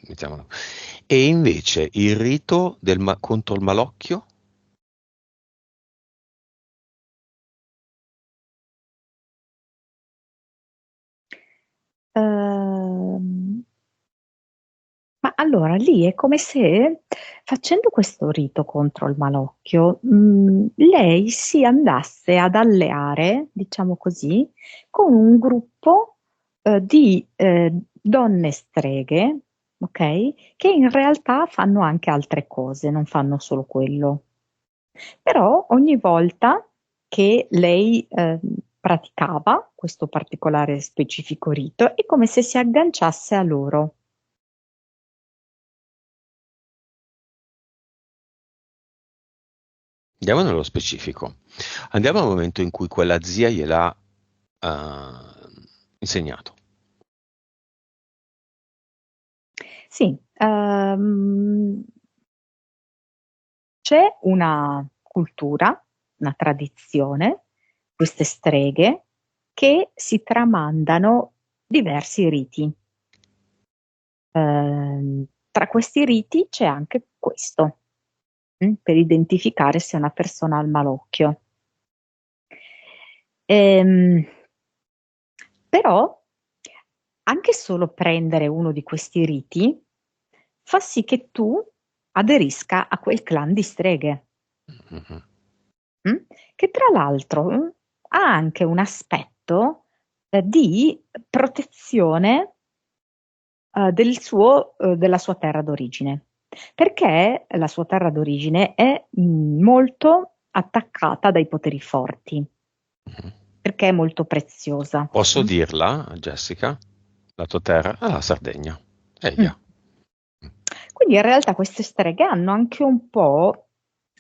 mettiamolo. E invece il rito contro il malocchio? Ehm, ma allora lì è come se facendo questo rito contro il malocchio, lei si andasse ad alleare, diciamo così, con un gruppo di donne streghe, ok? Che in realtà fanno anche altre cose, non fanno solo quello. Però ogni volta che lei praticava questo particolare specifico rito, è come se si agganciasse a loro. Andiamo nello specifico. Andiamo al momento in cui quella zia gliel'ha insegnato. Sì, c'è una cultura, una tradizione, queste streghe che si tramandano diversi riti. Tra questi riti c'è anche questo, per identificare se una persona ha il malocchio. Ehm, Però anche solo prendere uno di questi riti fa sì che tu aderisca a quel clan di streghe, Mhm. mm? Che tra l'altro ha anche un aspetto di protezione della sua terra d'origine, perché la sua terra d'origine è molto attaccata dai poteri forti, Mhm. perché è molto preziosa. Posso Mm? dirla, Jessica? La tua terra? Ah, la Sardegna. Mm. Eia. Quindi in realtà queste streghe hanno anche un po'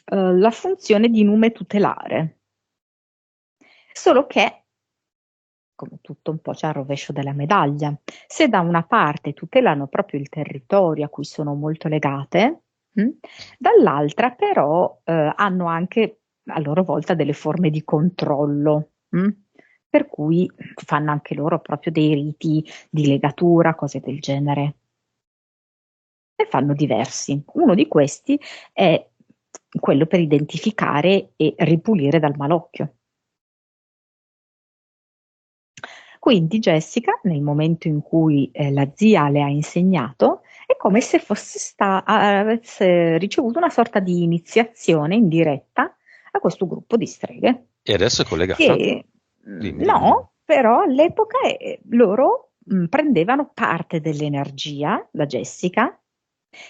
la funzione di nume tutelare, solo che, come tutto un po' c'è al rovescio della medaglia, se da una parte tutelano proprio il territorio a cui sono molto legate, dall'altra però hanno anche a loro volta delle forme di controllo, per cui fanno anche loro proprio dei riti di legatura, cose del genere. Ne fanno diversi. Uno di questi è quello per identificare e ripulire dal malocchio. Quindi Jessica, nel momento in cui la zia le ha insegnato, è come se avesse ricevuto una sorta di iniziazione in diretta a questo gruppo di streghe, E adesso è collegata? che Dimmi, dimmi, dimmi. no, però all'epoca loro prendevano parte dell'energia, la Jessica,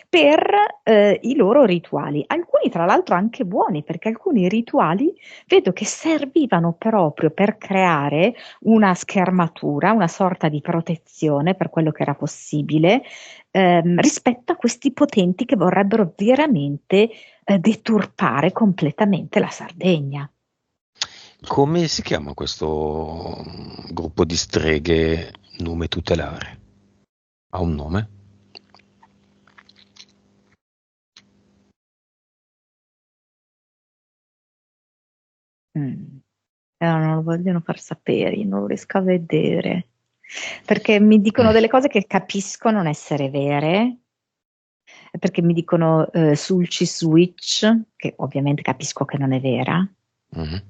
per i loro rituali. Alcuni, tra l'altro, anche buoni, perché alcuni rituali vedo che servivano proprio per creare una schermatura, una sorta di protezione per quello che era possibile, rispetto a questi potenti che vorrebbero veramente deturpare completamente la Sardegna. Come si chiama questo gruppo di streghe nume tutelare? Ha un nome? Mm. Non lo vogliono far sapere, io non lo riesco a vedere, perché mi dicono delle cose che capisco non essere vere, perché mi dicono Sulci Switch, che ovviamente capisco che non è vera, Mhm.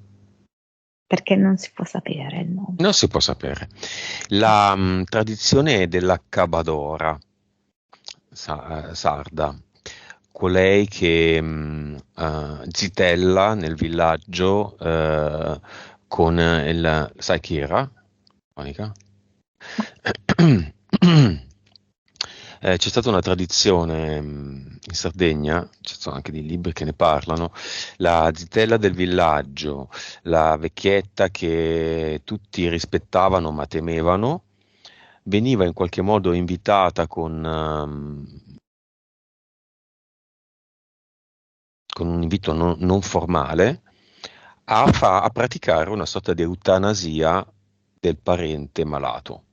perché non si può sapere il nome. Non si può sapere. La tradizione della Cabadora sarda, colei che zitella nel villaggio con il... Sai chi era, Monica? C'è stata una tradizione in Sardegna, ci sono anche dei libri che ne parlano, la zitella del villaggio, la vecchietta che tutti rispettavano ma temevano, veniva in qualche modo invitata con un invito non formale a praticare una sorta di eutanasia del parente malato.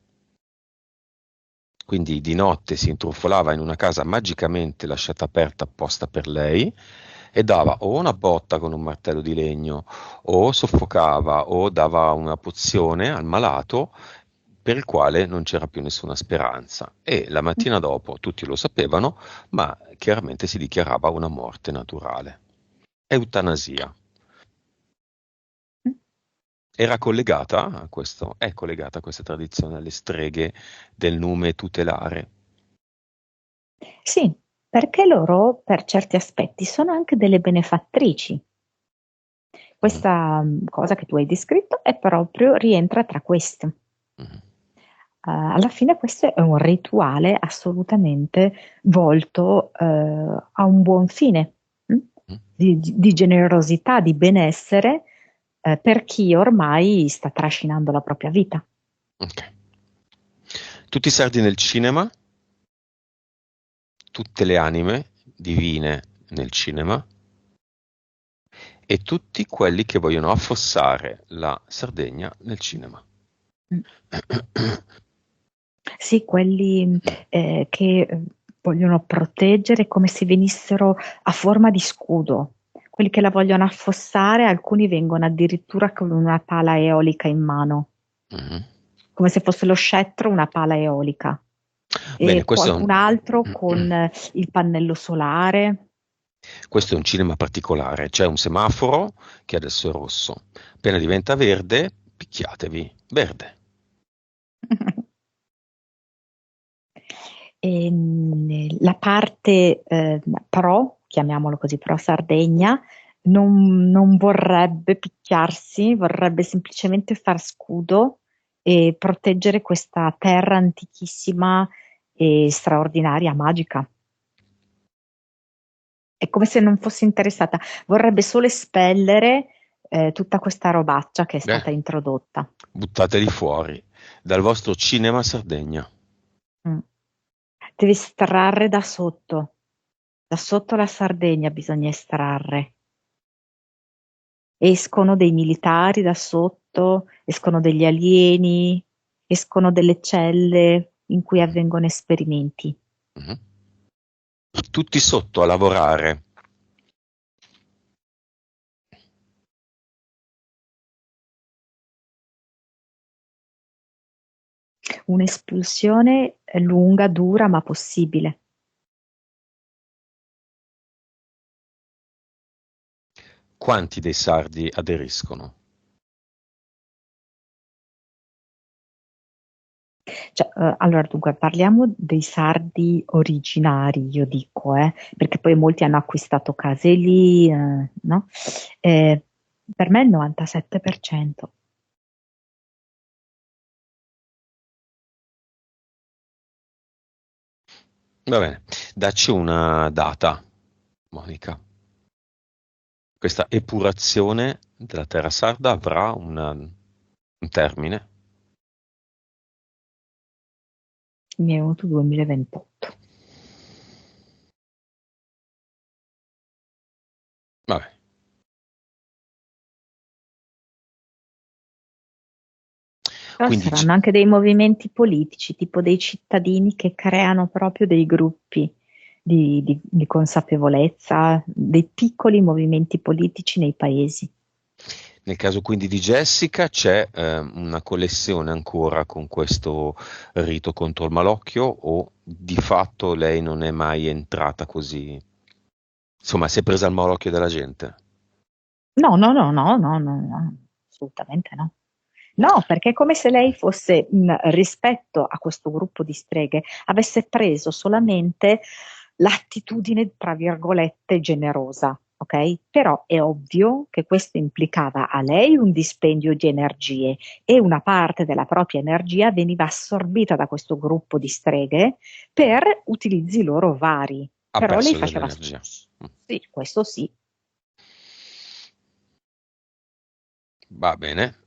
Quindi di notte si intrufolava in una casa magicamente lasciata aperta apposta per lei e dava o una botta con un martello di legno o soffocava o dava una pozione al malato per il quale non c'era più nessuna speranza e la mattina dopo tutti lo sapevano, ma chiaramente si dichiarava una morte naturale. Eutanasia. Era collegata a questo, è collegata a questa tradizione alle streghe del nume tutelare. Sì, perché loro per certi aspetti sono anche delle benefattrici. Mhm, Questa cosa che tu hai descritto è proprio, rientra tra queste. mhm, Alla fine questo è un rituale assolutamente volto a un buon fine, mm? mhm. Di generosità, di benessere per chi ormai sta trascinando la propria vita. Ok. Tutti i sardi nel cinema, tutte le anime divine nel cinema e tutti quelli che vogliono affossare la Sardegna nel cinema. Mm. Sì, quelli che vogliono proteggere come se venissero a forma di scudo. Quelli che la vogliono affossare, alcuni vengono addirittura con una pala eolica in mano, Mhm. come se fosse lo scettro una pala eolica. Bene, E qualcun altro con il pannello solare. questo è un cinema particolare. C'è un semaforo che adesso è rosso. Appena diventa verde, picchiatevi. Verde. La parte pro, chiamiamolo così, pro Sardegna, non vorrebbe picchiarsi, vorrebbe semplicemente far scudo e proteggere questa terra antichissima e straordinaria, magica. È come se non fosse interessata, vorrebbe solo espellere tutta questa robaccia che è Eh, stata introdotta. buttateli fuori dal vostro cinema Sardegna. Mm. Devi estrarre da sotto la Sardegna bisogna estrarre. Escono dei militari da sotto, escono degli alieni, escono delle celle in cui Mhm, avvengono esperimenti. mhm. Tutti sotto a lavorare. Un'espulsione lunga, dura, ma possibile. Quanti dei sardi aderiscono? Cioè, allora, dunque, parliamo dei sardi originari, io dico, perché poi molti hanno acquistato case lì, no? Eh, per me il 97%. Va bene, dacci una data, Monica. Questa epurazione della terra sarda avrà un termine. Mi è venuto 2028. Vabbè, Però quindi saranno anche dei movimenti politici, tipo dei cittadini che creano proprio dei gruppi di consapevolezza, dei piccoli movimenti politici nei paesi. nel caso quindi di Jessica c'è una connessione ancora con questo rito contro il malocchio o di fatto lei non è mai entrata così? Insomma, si è presa il malocchio della gente. No, no, no, no, no, no, no, assolutamente no. No, perché è come se lei fosse, rispetto a questo gruppo di streghe, avesse preso solamente l'attitudine, tra virgolette, generosa, ok? Però è ovvio che questo implicava a lei un dispendio di energie e una parte della propria energia veniva assorbita da questo gruppo di streghe per utilizzi loro vari. Ha Però lei perso faceva, dell'energia. sì, questo sì. Va bene.